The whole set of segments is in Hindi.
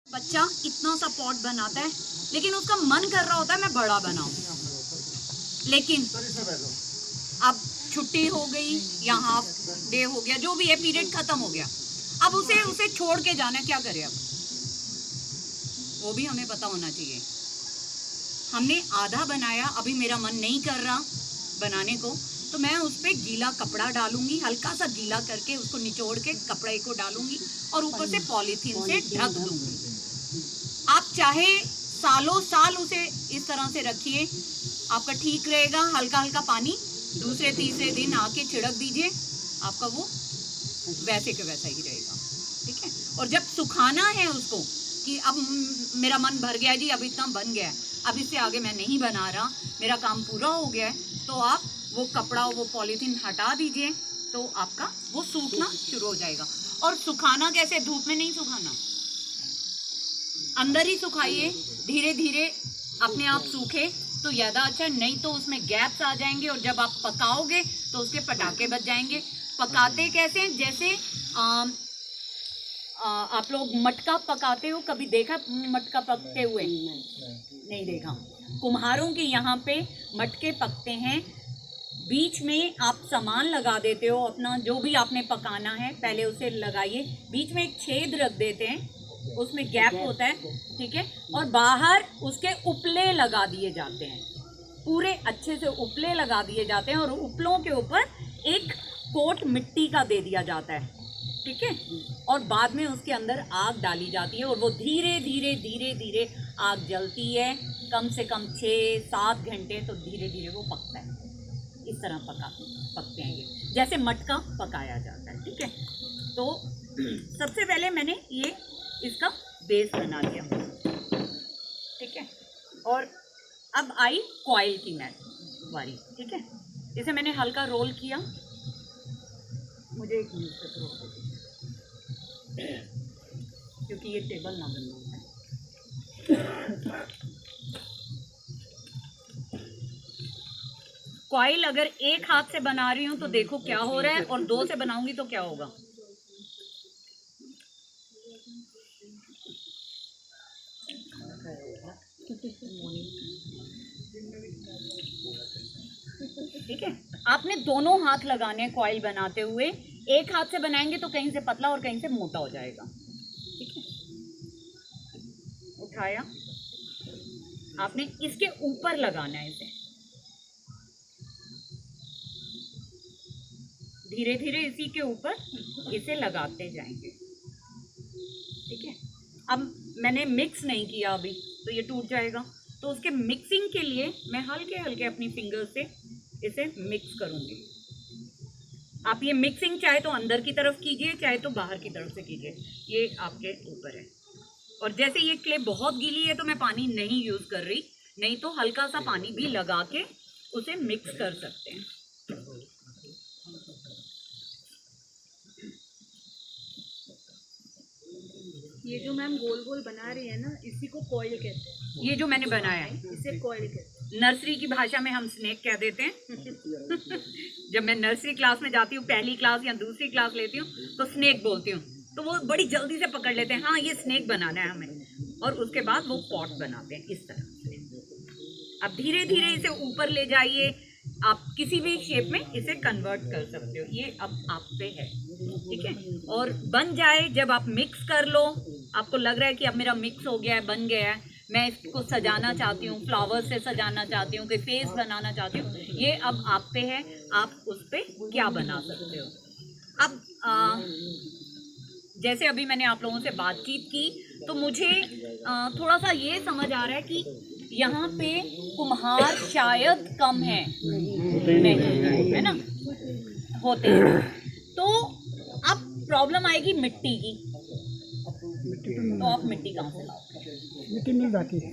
बच्चा इतना सा पॉट बनाता है लेकिन उसका मन कर रहा होता है मैं बड़ा बनाऊं, लेकिन अब छुट्टी हो गई या हाफ डे हो गया, जो भी है पीरियड खत्म हो गया, अब उसे छोड़ के जाना है, क्या करे अब? वो भी हमें पता होना चाहिए। हमने आधा बनाया, अभी मेरा मन नहीं कर रहा बनाने को, तो मैं उस पर गीला कपड़ा डालूंगी, हल्का सा गीला करके उसको निचोड़ के कपड़े को डालूंगी और ऊपर से पॉलीथीन से ढक दूंगी। आप चाहे सालों साल उसे इस तरह से रखिए, आपका ठीक रहेगा। हल्का हल्का पानी दूसरे तीसरे दिन आके छिड़क दीजिए, आपका वो वैसे के वैसा ही रहेगा, ठीक है। और जब सुखाना है उसको कि अब मेरा मन भर गया जी, अब इतना बन गया है, अब इससे आगे मैं नहीं बना रहा, मेरा काम पूरा हो गया है, तो आप वो कपड़ा वो पॉलीथीन हटा दीजिए, तो आपका वो सूखना शुरू हो जाएगा। और सुखाना कैसे? धूप में नहीं सुखाना, अंदर ही सुखाइए, धीरे धीरे अपने आप सूखे तो ज़्यादा अच्छा, नहीं तो उसमें गैप्स आ जाएंगे और जब आप पकाओगे तो उसके पटाखे बच जाएंगे। पकाते कैसे हैं? जैसे आप लोग मटका पकाते हो, कभी देखा मटका पकते हुए? नहीं देखा। कुम्हारों के यहाँ पे मटके पकते हैं, बीच में आप सामान लगा देते हो अपना, जो भी आपने पकाना है पहले उसे लगाइए, बीच में एक छेद रख देते हैं, उसमें गैप होता है, ठीक है, और बाहर उसके उपले लगा दिए जाते हैं, पूरे अच्छे से उपले लगा दिए जाते हैं और उपलों के ऊपर एक कोट मिट्टी का दे दिया जाता है, ठीक है, और बाद में उसके अंदर आग डाली जाती है और वो धीरे धीरे धीरे धीरे आग जलती है, कम से कम 6-7 घंटे, तो धीरे धीरे वो पकता है। इस तरह पकते हैं ये, जैसे मटका पकाया जाता है, ठीक है। तो सबसे पहले मैंने ये इसका बेस बना लिया, ठीक है, और अब आई कॉइल की बारी, ठीक है। इसे मैंने हल्का रोल किया, मुझे एक न्यूज़पेपर रोल क्योंकि ये टेबल ना बनना है। कॉइल अगर एक हाथ से बना रही हूँ तो देखो क्या हो रहा है, और 2 से बनाऊंगी तो क्या होगा। ठीक है, आपने दोनों हाथ लगाने हैं कॉइल बनाते हुए, एक हाथ से बनाएंगे तो कहीं से पतला और कहीं से मोटा हो जाएगा, ठीक है। उठाया, आपने इसके ऊपर लगाना है, इसे धीरे धीरे इसी के ऊपर इसे लगाते जाएंगे, ठीक है। अब मैंने मिक्स नहीं किया अभी, तो ये टूट जाएगा, तो उसके मिक्सिंग के लिए मैं हल्के हल्के अपनी फिंगर से इसे मिक्स करूंगी। आप ये मिक्सिंग चाहे तो अंदर की तरफ कीजिए, चाहे तो बाहर की तरफ से कीजिए, ये आपके ऊपर है। और जैसे ये क्ले बहुत गीली है तो मैं पानी नहीं यूज़ कर रही, नहीं तो हल्का सा पानी भी लगा के उसे मिक्स कर सकते हैं। ये जो मैम गोल गोल बना रही है ना, इसी को कॉइल कहते हैं। ये जो मैंने बनाया है इसे कॉइल कहते हैं। नर्सरी की भाषा में हम स्नेक कह देते हैं। जब मैं नर्सरी क्लास में जाती हूँ, पहली क्लास या दूसरी क्लास लेती हूँ, तो स्नेक बोलती हूँ, तो वो बड़ी जल्दी से पकड़ लेते हैं, हाँ ये स्नेक बनाना है हमें, और उसके बाद वो पॉट बनाते हैं इस तरह से। अब धीरे धीरे इसे ऊपर ले जाइए, आप किसी भी शेप में इसे कन्वर्ट कर सकते हो, ये अब आप पे है, ठीक है। और बन जाए, जब आप मिक्स कर लो, आपको लग रहा है कि अब मेरा मिक्स हो गया है, बन गया है, मैं इसको सजाना चाहती हूँ, फ्लावर्स से सजाना चाहती हूँ, कोई फेस बनाना चाहती हूँ, ये अब आप पे है, आप उस पर क्या बना सकते हो। अब जैसे अभी मैंने आप लोगों से बातचीत की, तो मुझे थोड़ा सा ये समझ आ रहा है कि यहाँ पे कुम्हार शायद कम है, नहीं है ना, होते हैं। तो अब प्रॉब्लम आएगी मिट्टी की, तो आप मिट्टी कहाँ से लाओगे? मिट्टी मिल जाती है,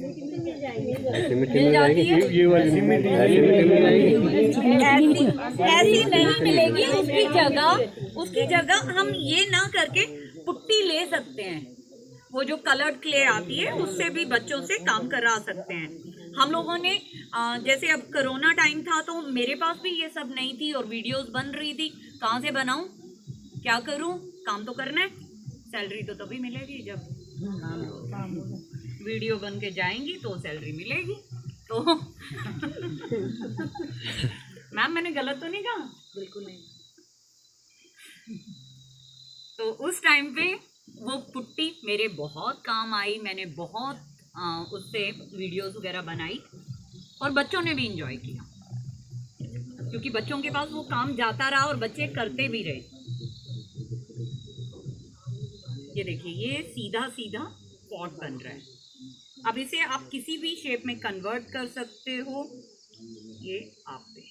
मिल जाती है, ये वाली ऐसी नहीं मिलेगी। उसकी जगह हम ये ना करके पुट्टी ले सकते हैं, वो जो कलर्ड क्ले आती है उससे भी बच्चों से काम करा सकते हैं। हम लोगों ने जैसे अब कोरोना टाइम था तो मेरे पास भी ये सब नहीं थी और वीडियोस बन रही थी, कहाँ से बनाऊं, क्या करूं, काम तो करना है, सैलरी तो तभी मिलेगी जब वीडियो बन के जाएंगी तो सैलरी मिलेगी। तो मैम मैंने गलत तो नहीं कहा? बिल्कुल नहीं। तो उस टाइम पे वो पुट्टी मेरे बहुत काम आई, मैंने बहुत उससे वीडियोस वगैरह बनाई और बच्चों ने भी इंजॉय किया, क्योंकि बच्चों के पास वो काम जाता रहा और बच्चे करते भी रहे। ये देखिए, ये सीधा सीधा पॉट बन रहा है। अब इसे आप किसी भी शेप में कन्वर्ट कर सकते हो, ये आप पे।